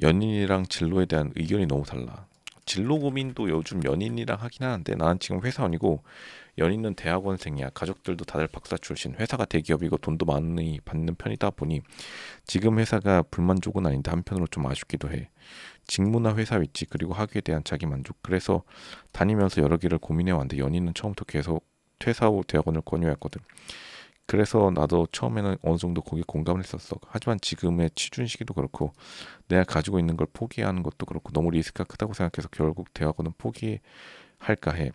연인이랑 진로에 대한 의견이 너무 달라. 진로 고민도 요즘 연인이랑 하긴 하는데 나는 지금 회사원이고 연인은 대학원생이야. 가족들도 다들 박사 출신. 회사가 대기업이고 돈도 많이 받는 편이다 보니 지금 회사가 불만족은 아닌데 한편으로 좀 아쉽기도 해. 직무나 회사 위치 그리고 학위에 대한 자기 만족. 그래서 다니면서 여러 개를 고민해 왔는데 연인은 처음부터 계속 퇴사 후 대학원을 권유했거든. 그래서 나도 처음에는 어느 정도 거기에 공감을 했었어. 하지만 지금의 취준 시기도 그렇고 내가 가지고 있는 걸 포기하는 것도 그렇고 너무 리스크가 크다고 생각해서 결국 대학원은 포기할까 해.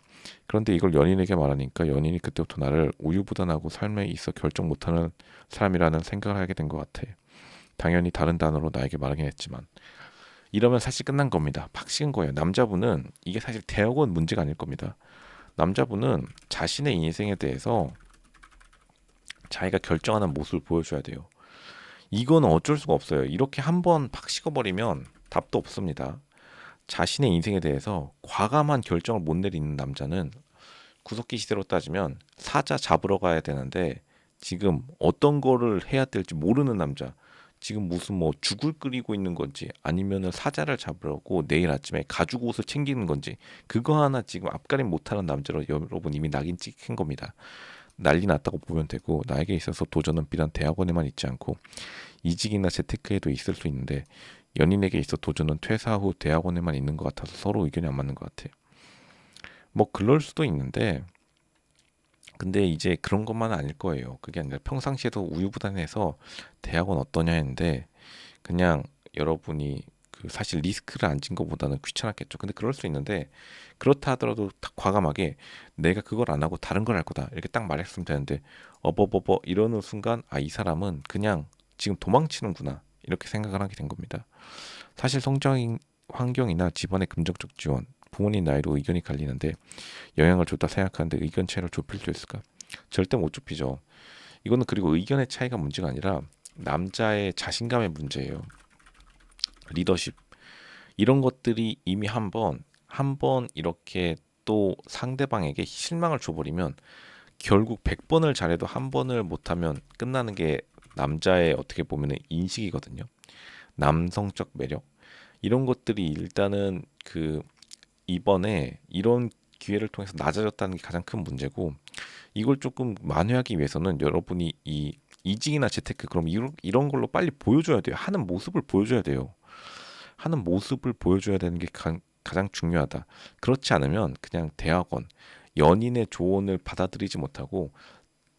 그런데 이걸 연인에게 말하니까 연인이 그때부터 나를 우유부단하고 삶에 있어 결정 못하는 사람이라는 생각을 하게 된 것 같아. 당연히 다른 단어로 나에게 말하긴 했지만 이러면 사실 끝난 겁니다. 팍 식은 거예요. 남자분은 이게 사실 대학원 문제가 아닐 겁니다. 남자분은 자신의 인생에 대해서 자기가 결정하는 모습을 보여줘야 돼요. 이거는 어쩔 수가 없어요. 이렇게 한번 팍 식어버리면 답도 없습니다. 자신의 인생에 대해서 과감한 결정을 못 내리는 남자는 구석기 시대로 따지면 사자 잡으러 가야 되는데 지금 어떤 거를 해야 될지 모르는 남자. 지금 무슨 뭐 죽을 끓이고 있는 건지 아니면은 사자를 잡으려고 내일 아침에 가죽 옷을 챙기는 건지 그거 하나 지금 앞가림 못하는 남자로 여러분 이미 낙인 찍힌 겁니다. 난리 났다고 보면 되고 나에게 있어서 도전은 비단 대학원에만 있지 않고 이직이나 재테크에도 있을 수 있는데 연인에게 있어 도전은 퇴사 후 대학원에만 있는 것 같아서 서로 의견이 안 맞는 것 같아. 뭐 그럴 수도 있는데 근데 이제 그런 것만은 아닐 거예요. 그게 아니라 평상시에도 우유부단해서 대학원 어떠냐 했는데 그냥 여러분이 그 사실 리스크를 안 진 것보다는 귀찮았겠죠. 근데 그럴 수 있는데 그렇다 하더라도 딱 과감하게 내가 그걸 안 하고 다른 걸 할 거다 이렇게 딱 말했으면 되는데 어버버버 이러는 순간 아 이 사람은 그냥 지금 도망치는구나 이렇게 생각을 하게 된 겁니다. 사실 성장 환경이나 집안의 금전적 지원, 부모님 나이로 의견이 갈리는데 영향을 줬다 생각하는데 의견 차이를 좁힐 수 있을까? 절대 못 좁히죠. 이거는 그리고 의견의 차이가 문제가 아니라 남자의 자신감의 문제예요. 리더십 이런 것들이 이미 한 번 이렇게 또 상대방에게 실망을 줘버리면 결국 100번을 잘해도 한 번을 못하면 끝나는 게 남자의 어떻게 보면 인식이거든요. 남성적 매력 이런 것들이 일단은 그 이번에 이런 기회를 통해서 낮아졌다는 게 가장 큰 문제고 이걸 조금 만회하기 위해서는 여러분이 이 이직이나 재테크 그럼 이런 걸로 빨리 보여줘야 돼요. 하는 모습을 보여줘야 돼요. 하는 모습을 보여줘야 되는 게 가장 중요하다. 그렇지 않으면 그냥 대학원, 연인의 조언을 받아들이지 못하고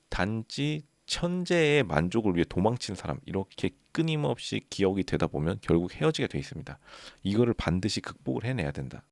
단지 천재의 만족을 위해 도망치는 사람 이렇게 끊임없이 기억이 되다 보면 결국 헤어지게 돼 있습니다. 이거를 반드시 극복을 해내야 된다.